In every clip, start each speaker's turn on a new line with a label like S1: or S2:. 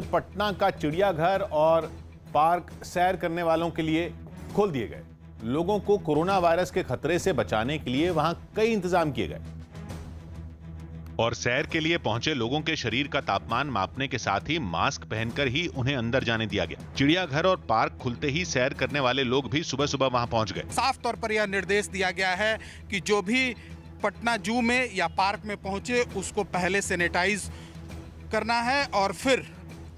S1: पटना का चिड़ियाघर और पार्क सैर करने वालों के लिए खोल दिए गए। लोगों को कोरोना वायरस के खतरे से बचाने के लिए वहां कई इंतजाम किए गए
S2: और सैर के लिए पहुंचे लोगों के शरीर का तापमान मापने के साथ ही मास्क पहनकर ही उन्हें अंदर जाने दिया गया। चिड़ियाघर और पार्क खुलते ही सैर करने वाले लोग भी सुबह सुबह वहां पहुंच गए।
S3: साफ तौर पर यह निर्देश दिया गया है कि जो भी पटना जू में या पार्क में पहुंचे उसको पहले सैनिटाइज करना है और फिर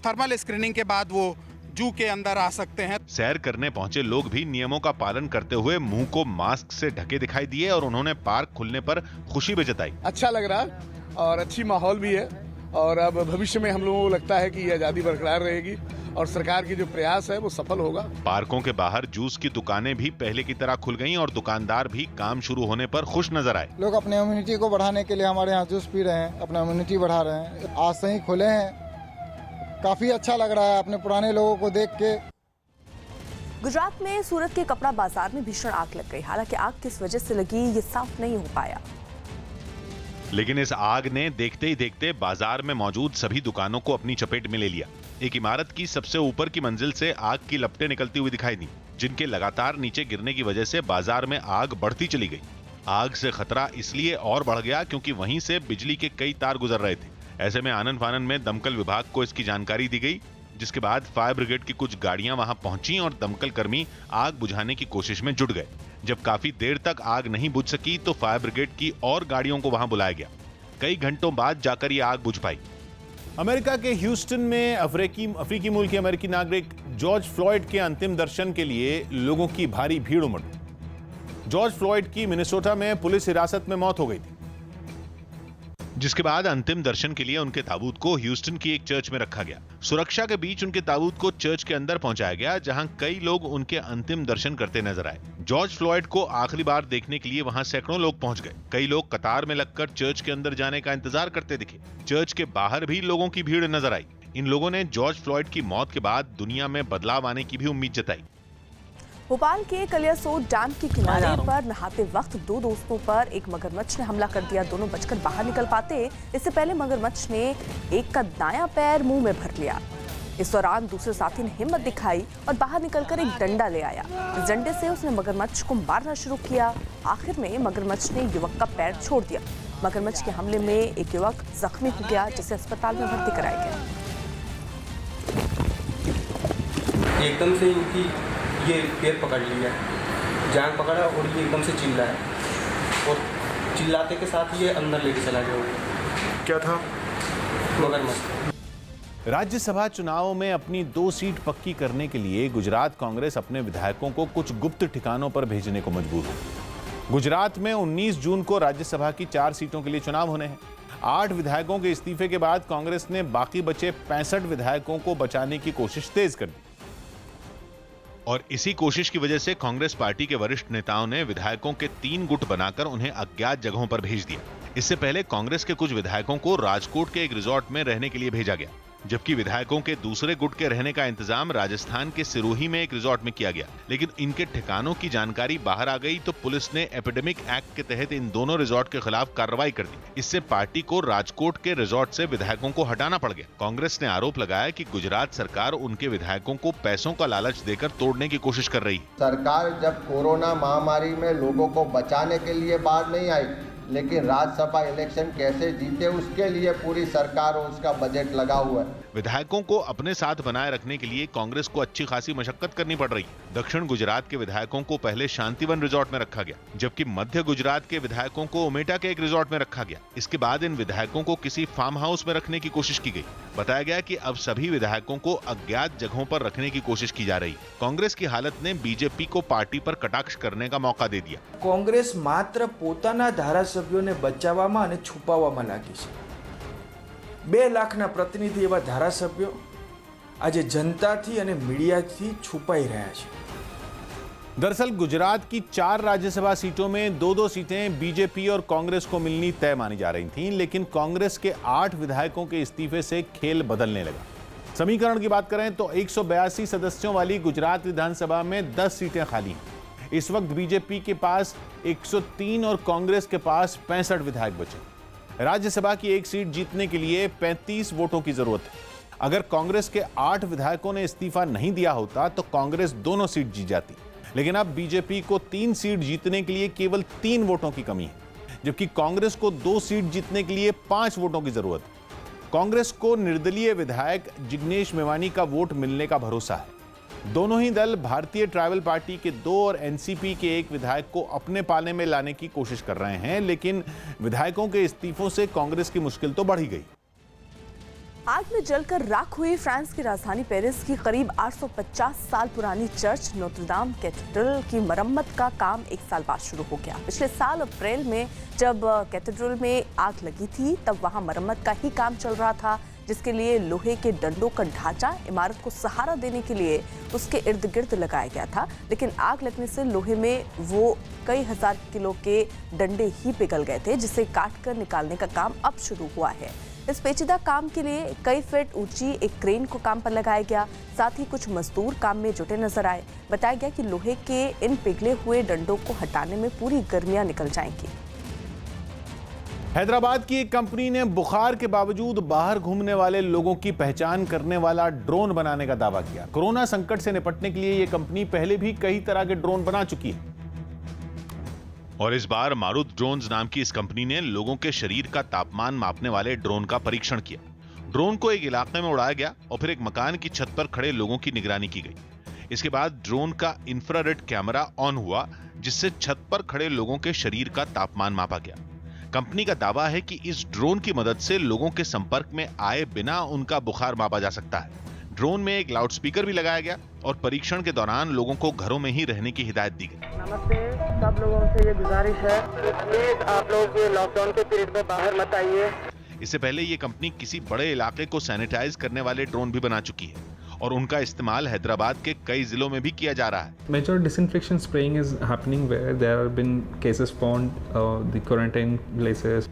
S3: थर्मल स्क्रीनिंग के बाद वो जू के अंदर आ सकते हैं।
S2: सैर करने पहुंचे लोग भी नियमों का पालन करते हुए मुंह को मास्क से ढके दिखाई दिए और उन्होंने पार्क खुलने पर खुशी भी जताई।
S4: अच्छा लग रहा है और अच्छी माहौल भी है और अब भविष्य में हम लोगों को लगता है कि ये आजादी बरकरार रहेगी और सरकार की जो प्रयास है वो सफल होगा।
S2: पार्कों के बाहर जूस की दुकानें भी पहले की तरह खुल गईं और दुकानदार भी काम शुरू होने पर खुश नजर आए।
S5: लोग अपने इम्यूनिटी को बढ़ाने के लिए हमारे यहाँ जूस पी रहे हैं, अपना इम्यूनिटी बढ़ा रहे हैं। आज से ही खुले हैं, काफी अच्छा लग रहा है अपने पुराने लोगों को देख के।
S6: गुजरात में सूरत के कपड़ा बाजार में भीषण आग लग गई। हालांकि आग किस वजह से लगी ये साफ नहीं हो पाया,
S2: लेकिन इस आग ने देखते ही देखते बाजार में मौजूद सभी दुकानों को अपनी चपेट में ले लिया। एक इमारत की सबसे ऊपर की मंजिल से आग की लपटें निकलती हुई दिखाई दी, जिनके लगातार नीचे गिरने की वजह से बाजार में आग बढ़ती चली गई। आग से खतरा इसलिए और बढ़ गया क्योंकि वहीं से बिजली के कई तार गुजर रहे थे। ऐसे में आनन फानन में दमकल विभाग को इसकी जानकारी दी गई, जिसके बाद फायर ब्रिगेड की कुछ गाड़ियां वहां पहुंची और दमकल कर्मी आग बुझाने की कोशिश में जुट गए। जब काफी देर तक आग नहीं बुझ सकी तो फायर ब्रिगेड की और गाड़ियों को वहां बुलाया गया। कई घंटों बाद जाकर ये आग बुझ पाई।
S1: अमेरिका के ह्यूस्टन में अफ्रीकी मूल के अमेरिकी नागरिक जॉर्ज फ्लॉयड के अंतिम दर्शन के लिए लोगों की भारी भीड़ उमड़ गई। जॉर्ज फ्लॉयड की मिनेसोटा में पुलिस हिरासत में मौत हो गई थी,
S2: जिसके बाद अंतिम दर्शन के लिए उनके ताबूत को ह्यूस्टन की एक चर्च में रखा गया। सुरक्षा के बीच उनके ताबूत को चर्च के अंदर पहुंचाया गया, जहां कई लोग उनके अंतिम दर्शन करते नजर आए। जॉर्ज फ्लॉयड को आखिरी बार देखने के लिए वहां सैकड़ों लोग पहुंच गए। कई लोग कतार में लगकर चर्च के अंदर जाने का इंतजार करते दिखे। चर्च के बाहर भी लोगों की भीड़ नजर आई। इन लोगों ने जॉर्ज फ्लॉयड की मौत के बाद दुनिया में बदलाव आने की भी उम्मीद जताई।
S6: भोपाल के कलियासोत डैम के किनारे पर नहाते वक्त दो दोस्तों पर एक मगरमच्छ ने हमला कर दिया। दोनों बचकर बाहर निकल पाते इससे पहले मगरमच्छ ने एक का दायां पैर मुंह में भर लिया। इस दौरान दूसरे साथी ने हिम्मत दिखाई और बाहर निकलकर एक डंडा ले आया। इस डंडे से उसने मगरमच्छ को मारना शुरू किया। आखिर में मगरमच्छ ने युवक का पैर छोड़ दिया। मगरमच्छ के हमले में एक युवक जख्मी हो गया, जिसे अस्पताल में भर्ती कराया गया।
S7: एकदम से इनकी ये पैर पकड़ लिया, जान पकड़ा और ये एकदम से चिल्लाया और चिल्लाते के साथ ये अंदर लेके चला गया।
S8: क्या था?
S7: मगरमच्छ।
S1: राज्यसभा चुनावों में अपनी 2 सीट पक्की करने के लिए गुजरात कांग्रेस अपने विधायकों को कुछ गुप्त ठिकानों पर भेजने को मजबूर हो। गुजरात में 19 जून को राज्यसभा की 4 सीटों के लिए चुनाव होने हैं। 8 विधायकों के इस्तीफे के बाद कांग्रेस ने बाकी बचे 65 विधायकों को बचाने की कोशिश तेज कर दी
S2: और इसी कोशिश की वजह से कांग्रेस पार्टी के वरिष्ठ नेताओं ने विधायकों के 3 गुट बनाकर उन्हें अज्ञात जगहों पर भेज दिया। इससे पहले कांग्रेस के कुछ विधायकों को राजकोट के एक रिजॉर्ट में रहने के लिए भेजा गया, जबकि विधायकों के दूसरे गुट के रहने का इंतजाम राजस्थान के सिरोही में एक रिजॉर्ट में किया गया। लेकिन इनके ठिकानों की जानकारी बाहर आ गई तो पुलिस ने एपिडेमिक एक्ट के तहत इन दोनों रिजॉर्ट के खिलाफ कार्रवाई कर दी। इससे पार्टी को राजकोट के रिजॉर्ट से विधायकों को हटाना पड़ गया। कांग्रेस ने आरोप लगाया कि गुजरात सरकार उनके विधायकों को पैसों का लालच देकर तोड़ने की कोशिश कर रही।
S9: सरकार जब कोरोना महामारी में लोगों को बचाने के लिए बाहर नहीं आई, लेकिन राज्यसभा इलेक्शन कैसे जीते उसके लिए पूरी सरकार और उसका बजट लगा हुआ है।
S2: विधायकों को अपने साथ बनाए रखने के लिए कांग्रेस को अच्छी खासी मशक्कत करनी पड़ रही। दक्षिण गुजरात के विधायकों को पहले शांतिवन रिजॉर्ट में रखा गया, जबकि मध्य गुजरात के विधायकों को उमेटा के एक रिजॉर्ट में रखा गया। इसके बाद इन विधायकों को किसी फार्म हाउस में रखने की कोशिश की गई। बताया गया कि अब सभी विधायकों को अज्ञात जगहों पर रखने की कोशिश की जा रही। कांग्रेस की हालत ने बीजेपी को पार्टी पर कटाक्ष करने का मौका दे दिया।
S10: कांग्रेस मात्र પોતાના ધારાસભ્યોને બચાવવામાં અને છુપાવવામાં લાગી છે। 2 લાખના પ્રતિનિધિ એવા ધારાસભ્યો આજે જનતાથી અને મીડિયાથી છુપાઈ રહ્યા છે।
S1: दरअसल गुजरात की 4 राज्यसभा सीटों में 2-2 सीटें बीजेपी और कांग्रेस को मिलनी तय मानी जा रही थीं, लेकिन कांग्रेस के 8 विधायकों के इस्तीफे से खेल बदलने लगा। समीकरण की बात करें तो 182 सदस्यों वाली गुजरात विधानसभा में 10 सीटें खाली हैं। इस वक्त बीजेपी के पास 103 और कांग्रेस के पास 65 विधायक बचे। राज्यसभा की एक सीट जीतने के लिए 35 वोटों की जरूरत है। अगर कांग्रेस के 8 विधायकों ने इस्तीफा नहीं दिया होता तो कांग्रेस दोनों सीट जीत जाती, लेकिन अब बीजेपी को 3 सीट जीतने के लिए केवल 3 वोटों की कमी है, जबकि कांग्रेस को 2 सीट जीतने के लिए 5 वोटों की जरूरत है। कांग्रेस को निर्दलीय विधायक जिग्नेश मेवानी का वोट मिलने का भरोसा है। दोनों ही दल भारतीय ट्राइबल पार्टी के 2 और एनसीपी के 1 विधायक को अपने पाले में लाने की कोशिश कर रहे हैं, लेकिन विधायकों के इस्तीफों से कांग्रेस की मुश्किल तो बढ़ ही गई।
S6: आग में जलकर राख हुई फ्रांस की राजधानी पेरिस की करीब 850 साल पुरानी चर्च नोत्रदाम कैथेड्रल की मरम्मत का काम 1 साल बाद शुरू हो गया। पिछले साल अप्रैल में जब कैथेड्रल में आग लगी थी तब वहां मरम्मत का ही काम चल रहा था, जिसके लिए लोहे के डंडों का ढांचा इमारत को सहारा देने के लिए उसके इर्द गिर्द लगाया गया था, लेकिन आग लगने से लोहे में वो कई हजार किलो के डंडे ही पिघल गए थे, जिसे काटकर निकालने का काम अब शुरू हुआ है। इस पेचीदा काम के लिए कई फीट ऊंची एक क्रेन को काम पर लगाया गया। साथ ही कुछ मजदूर काम में जुटे नजर आए। बताया गया कि लोहे के इन पिघले हुए डंडों को हटाने में पूरी गर्मियां निकल जाएंगी।
S1: हैदराबाद की एक कंपनी ने बुखार के बावजूद बाहर घूमने वाले लोगों की पहचान करने वाला ड्रोन बनाने का दावा किया। कोरोना संकट से निपटने के लिए यह कंपनी पहले भी कई तरह के ड्रोन बना चुकी है
S2: और इस बार मारुत ड्रोन्स नाम की इस कंपनी ने लोगों के शरीर का तापमान मापने वाले ड्रोन का परीक्षण किया। ड्रोन को एक इलाके में उड़ाया गया और फिर एक मकान की छत पर खड़े लोगों की निगरानी की गई। इसके बाद ड्रोन का इंफ्रारेड कैमरा ऑन हुआ, जिससे छत पर खड़े लोगों के शरीर का तापमान मापा गया। कंपनी का दावा है कि इस ड्रोन की मदद से लोगों के संपर्क में आए बिना उनका बुखार मापा जा सकता है। ड्रोन में एक लाउडस्पीकर भी लगाया गया और परीक्षण के दौरान लोगों को घरों में ही रहने की हिदायत दी गई।
S8: नमस्ते, सब लोगों से ये गुजारिश है प्लीज आप लोग ये लॉकडाउन के पीरियड में बाहर मत आइए।
S2: इससे पहले ये कंपनी किसी बड़े इलाके को सैनिटाइज करने वाले ड्रोन भी बना चुकी है और उनका इस्तेमाल हैदराबाद के कई जिलों में भी किया जा रहा है।
S11: Major disinfection spraying is happening where there have been cases found the quarantine places.